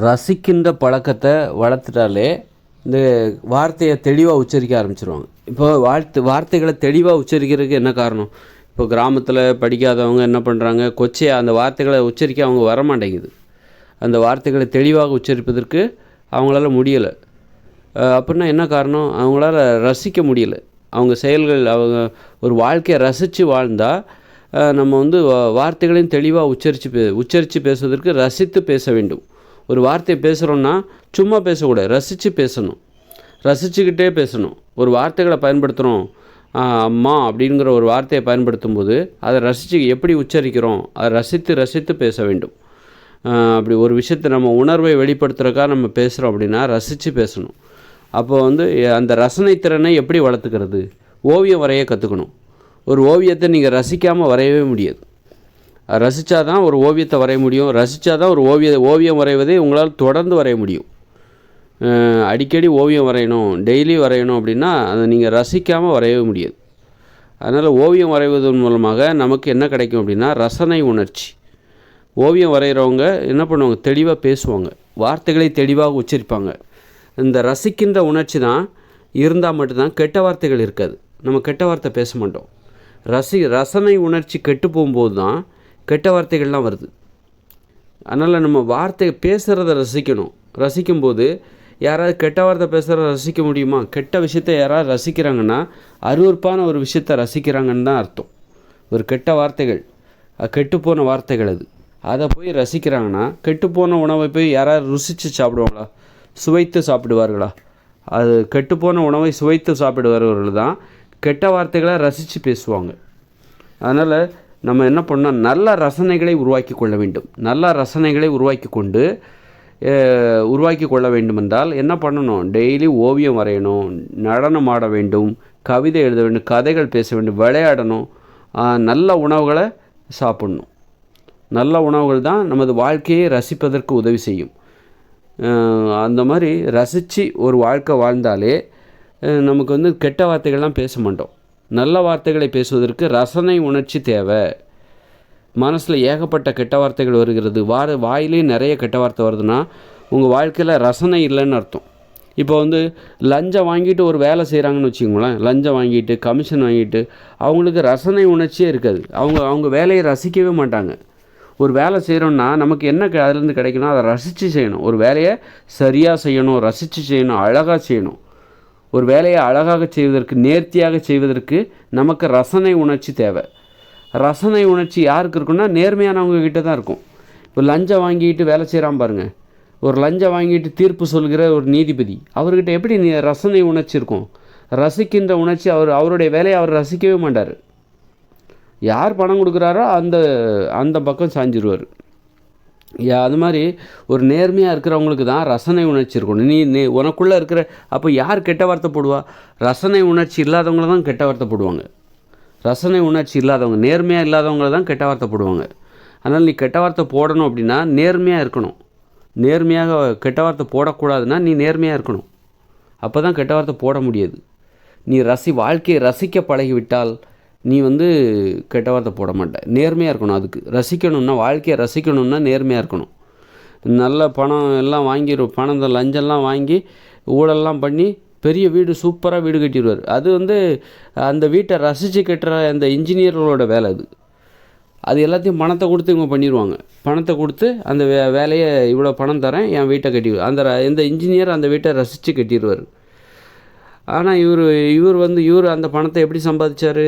ரசிக்கின்ற பழக்கத்தை வளர்த்துட்டாலே இந்த வார்த்தையை தெளிவாக உச்சரிக்க ஆரம்பிச்சிருவாங்க. இப்போ வார்த்தைகளை தெளிவாக உச்சரிக்கிறதுக்கு என்ன காரணம்? இப்போ கிராமத்தில் படிக்காதவங்க என்ன பண்ணுறாங்க, கொச்சையாக அந்த வார்த்தைகளை உச்சரிக்க அவங்க வரமாட்டேங்குது. அந்த வார்த்தைகளை தெளிவாக உச்சரிப்பதற்கு அவங்களால முடியலை. அப்படின்னா என்ன காரணம்? அவங்களால ரசிக்க முடியலை. அவங்க செயல்கள், அவங்க ஒரு வாழ்க்கையை ரசித்து வாழ்ந்தால் நம்ம வந்து வார்த்தைகளையும் தெளிவாக உச்சரித்து பேசுவதற்கு ரசித்து பேச வேண்டும். ஒரு வார்த்தையை பேசுகிறோன்னா சும்மா பேசக்கூடாது, ரசித்து பேசணும், ரசிச்சுக்கிட்டே பேசணும். ஒரு வார்த்தைகளை பயன்படுத்துகிறோம், அம்மா அப்படிங்கிற ஒரு வார்த்தையை பயன்படுத்தும் போது அதை ரசித்து எப்படி உச்சரிக்கிறோம், அதை ரசித்து பேச வேண்டும். அப்படி ஒரு விஷயத்தை நம்ம உணர்வை வெளிப்படுத்துகிறக்காக நம்ம பேசுகிறோம் அப்படின்னா ரசித்து பேசணும். அப்போ வந்து அந்த ரசனை திறனை எப்படி வளர்த்துக்கிறது? ஓவியம் வரைய கற்றுக்கணும். ஒரு ஓவியத்தை நீங்கள் ரசிக்காமல் வரையவே முடியாது. ரசித்தா தான் ஒரு ஓவியத்தை வரைய முடியும். ரசித்தா தான் ஒரு ஓவியம் வரைவதை உங்களால் தொடர்ந்து வரைய முடியும். அடிக்கடி ஓவியம் வரையணும், டெய்லி வரையணும் அப்படின்னா அதை நீங்கள் ரசிக்காமல் வரையவே முடியாது. அதனால் ஓவியம் வரைவதன் மூலமாக நமக்கு என்ன கிடைக்கும் அப்படின்னா ரசனை உணர்ச்சி. ஓவியம் வரைகிறவங்க என்ன பண்ணுவாங்க? தெளிவாக பேசுவாங்க, வார்த்தைகளை தெளிவாக உச்சரிப்பாங்க. இந்த ரசிக்கின்ற உணர்ச்சி தான் இருந்தால் மட்டும்தான் கெட்ட வார்த்தைகள் இருக்காது. நம்ம கெட்ட வார்த்தை பேச மாட்டோம். ரசனை உணர்ச்சி கெட்டு போகும்போது தான் கெட்ட வார்த்தைகள்லாம் வருது. அதனால் நம்ம வார்த்தை பேசுகிறத ரசிக்கணும். ரசிக்கும்போது யாராவது கெட்ட வார்த்தை பேசுகிறத ரசிக்க முடியுமா? கெட்ட விஷயத்தை யாராவது ரசிக்கிறாங்கன்னா அருவருப்பான ஒரு விஷயத்தை ரசிக்கிறாங்கன்னு தான் அர்த்தம். ஒரு கெட்ட வார்த்தைகள், கெட்டுப்போன வார்த்தைகள் அதை போய் ரசிக்கிறாங்கன்னா, கெட்டுப்போன உணவை போய் யாராவது ருசித்து சாப்பிடுவாங்களா? சுவைத்து சாப்பிடுவார்களா? அது கெட்டுப்போன உணவை சுவைத்து சாப்பிடுவார்கள் தான் கெட்ட வார்த்தைகளை ரசித்து பேசுவாங்க. அதனால் நம்ம என்ன பண்ணோம்? நல்ல ரசனைகளை உருவாக்கி கொள்ள வேண்டும். நல்ல ரசனைகளை உருவாக்கி கொள்ள வேண்டுமென்றால் என்ன பண்ணணும்? டெய்லி ஓவியம் வரையணும், நடனம் ஆட வேண்டும், கவிதை எழுத வேண்டும், கதைகள் பேச வேண்டும், விளையாடணும், நல்ல உணவுகளை சாப்பிடணும். நல்ல உணவுகள் தான் நமது வாழ்க்கையை ரசிப்பதற்கு உதவி செய்யும். அந்த மாதிரி ரசித்து ஒரு வாழ்க்கை வாழ்ந்தாலே நமக்கு வந்து கெட்ட வார்த்தைகள்லாம் பேச மாட்டோம். நல்ல வார்த்தைகளை பேசுவதற்கு ரசனை உணர்ச்சி தேவை. மனசில் ஏகப்பட்ட கெட்ட வார்த்தைகள் வருகிறது, வாயிலேயே நிறைய கெட்ட வார்த்தை வருதுன்னா உங்கள் வாழ்க்கையில் ரசனை இல்லைன்னு அர்த்தம். இப்போ வந்து லஞ்சம் வாங்கிட்டு ஒரு வேலை செய்கிறாங்கன்னு வச்சுக்கோங்களேன். லஞ்சம் வாங்கிட்டு கமிஷன் வாங்கிட்டு அவங்களுக்கு ரசனை உணர்ச்சியே இருக்காது. அவங்க வேலையை ரசிக்கவே மாட்டாங்க. ஒரு வேலை செய்கிறோன்னா நமக்கு என்ன அதுலேருந்து கிடைக்கணும்? அதை ரசித்து செய்யணும். ஒரு வேலையை சரியாக செய்யணும், ரசித்து செய்யணும், அழகாக செய்யணும். ஒரு வேலையை அழகாக செய்வதற்கு, நேர்த்தியாக செய்வதற்கு நமக்கு ரசனை உணர்ச்சி தேவை. ரசனை உணர்ச்சி யாருக்கு இருக்குன்னா நேர்மையானவங்க கிட்ட தான் இருக்கும். இப்போ லஞ்சம் வாங்கிட்டு வேலை செய்கிறான் பாருங்கள், ஒரு லஞ்சம் வாங்கிட்டு தீர்ப்பு சொல்கிற ஒரு நீதிபதி, அவர்கிட்ட எப்படி ரசனை உணர்ச்சி இருக்கும்? ரசிக்கின்ற உணர்ச்சி. அவருடைய வேலையை அவர் ரசிக்கவே மாட்டார். யார் பணம் கொடுக்குறாரோ அந்த பக்கம் சாஞ்சிருவார். அது மாதிரி ஒரு நேர்மையாக இருக்கிறவங்களுக்கு தான் ரசனை உணர்ச்சி இருக்கணும். நீ உனக்குள்ளே இருக்கிற அப்போ யார் கெட்ட வார்த்தை போடுவா? ரசனை உணர்ச்சி இல்லாதவங்கள தான் கெட்ட வார்த்தை போடுவாங்க. ரசனை உணர்ச்சி இல்லாதவங்க, நேர்மையாக இல்லாதவங்கள தான் கெட்ட வார்த்தை போடுவாங்க. அதனால் நீ கெட்ட வார்த்தை போடணும் அப்படின்னா நேர்மையாக இருக்கணும். நேர்மையாக கெட்ட வார்த்தை போடக்கூடாதுன்னா நீ நேர்மையாக இருக்கணும். அப்போ தான் கெட்ட வார்த்தை போட முடியாது. நீ வாழ்க்கையை ரசிக்க பழகிவிட்டால் நீ வந்து கெட்ட வார்த்தை போட மாட்டேன். நேர்மையாக இருக்கணும். அதுக்கு ரசிக்கணும்னா, வாழ்க்கையை ரசிக்கணும்னா நேர்மையாக இருக்கணும். நல்ல பணம் எல்லாம் பணத்தை லஞ்சம்லாம் வாங்கி ஊழல்லாம் பண்ணி பெரிய வீடு, சூப்பராக வீடு கட்டிடுவார். அது வந்து அந்த வீட்டை ரசித்து கட்டுற அந்த இன்ஜினியர்களோட வேலை அது எல்லாத்தையும் பணத்தை கொடுத்து இவங்க பண்ணிடுவாங்க. பணத்தை கொடுத்து அந்த வேலையை இவ்வளோ பணம் தரேன், என் வீட்டை கட்டிடுவார். இந்த இன்ஜினியர் அந்த வீட்டை ரசித்து கட்டிடுவார். ஆனால் இவர் அந்த பணத்தை எப்படி சம்பாதிச்சார்?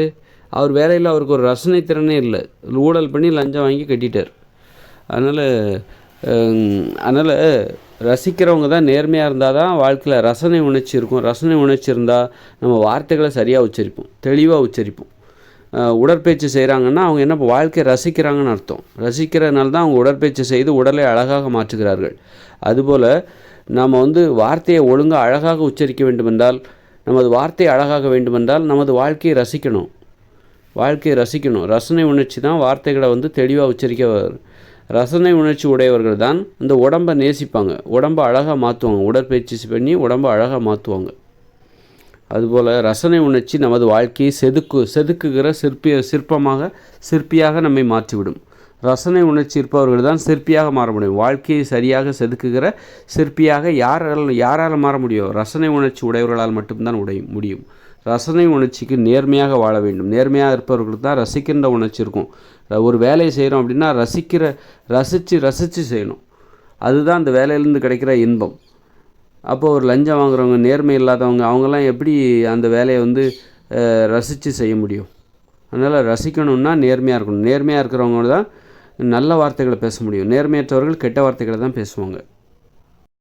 அவர் வேலையில் அவருக்கு ஒரு ரசனை திறனே இல்லை. ஊழல் பண்ணி லஞ்சம் வாங்கி கட்டிட்டார். அதனால் ரசிக்கிறவங்க தான் நேர்மையாக இருந்தால் தான் வாழ்க்கையில் ரசனை உணர்ச்சி இருக்கும். ரசனை உணர்ச்சி இருந்தால் நம்ம வார்த்தைகளை சரியாக உச்சரிப்போம், தெளிவாக உச்சரிப்போம். உடற்பயிற்சி செய்கிறாங்கன்னா அவங்க என்ன வாழ்க்கையை ரசிக்கிறாங்கன்னு அர்த்தம். ரசிக்கிறதுனால தான் அவங்க உடற்பயிற்சி செய்து உடலை அழகாக மாற்றுகிறார்கள். அதுபோல் நாம் வந்து வார்த்தையை ஒழுங்காக அழகாக உச்சரிக்க வேண்டுமென்றால், நமது வார்த்தை அழகாக வேண்டுமென்றால் நமது வாழ்க்கையை ரசிக்கணும். ரசனை உணர்ச்சி தான் வார்த்தைகளை வந்து தெளிவாக உச்சரிக்க. ரசனை உணர்ச்சி உடையவர்கள் தான் இந்த உடம்பை நேசிப்பாங்க, உடம்பை அழகாக மாற்றுவாங்க. உடற்பயிற்சி பண்ணி உடம்பை அழகாக மாற்றுவாங்க. அதுபோல் ரசனை உணர்ச்சி நமது வாழ்க்கையை செதுக்குகிற சிற்பியாக நம்மை மாற்றிவிடும். ரசனை உணர்ச்சி இருப்பவர்கள் தான் சிற்பியாக மாற முடியும். வாழ்க்கையை சரியாக செதுக்குகிற சிற்பியாக யாரால் மாற முடியும்? ரசனை உணர்ச்சி உடையவர்களால் மட்டும்தான் முடியும். ரசனை உணர்ச்சிக்கு நேர்மையாக வாழ வேண்டும். நேர்மையாக இருப்பவர்களுக்கு தான் ரசிக்கின்ற உணர்ச்சி இருக்கும். ஒரு வேலையை செய்கிறோம் அப்படின்னா ரசித்து செய்யணும். அதுதான் அந்த வேலையிலேருந்து கிடைக்கிற இன்பம். அப்போது ஒரு லஞ்சம் வாங்குறவங்க, நேர்மை இல்லாதவங்க, அவங்கெல்லாம் எப்படி அந்த வேலையை ரசித்து செய்ய முடியும்? அதனால் ரசிக்கணுன்னா நேர்மையாக இருக்கணும். நேர்மையாக இருக்கிறவங்க தான் நல்ல வார்த்தைகளை பேச முடியும். நேர்மையற்றவர்கள் கெட்ட வார்த்தைகளை தான் பேசுவாங்க.